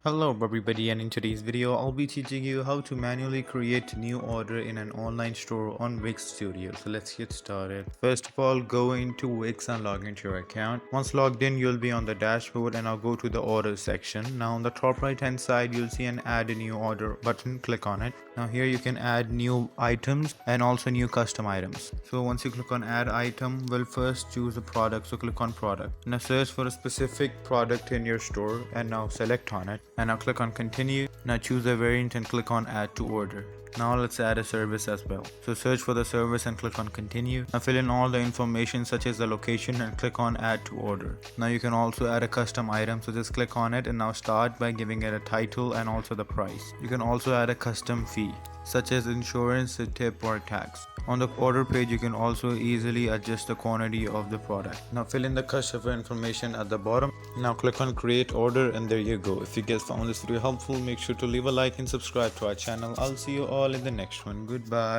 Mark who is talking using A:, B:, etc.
A: Hello everybody, and in today's video I'll be teaching you how to manually create new order in an online store on Wix Studio. So let's get started. First of all, go into Wix and log into your account. Once logged in, you'll be on the dashboard and I'll go to the order section. Now on the top right hand side you'll see an add a new order button. Click on it. Now here you can add new items and also new custom items. So once you click on add item, we'll first choose a product. So click on product. Now search for a specific product in your store and now select on it. And now click on continue. Now choose a variant and click on add to order. Now let's add a service as well. So search for the service and click on continue. Now fill in all the information such as the location and click on add to order. Now you can also add a custom item, so just click on it and now start by giving it a title and also the price. You can also add a custom fee such as insurance, a tip or tax. On the order page you can also easily adjust the quantity of the product. Now fill in the customer information at the bottom. Now click on create order and there you go. If you guys found this video helpful, make sure to leave a like and subscribe to our channel. I'll see you all in the next one. Goodbye.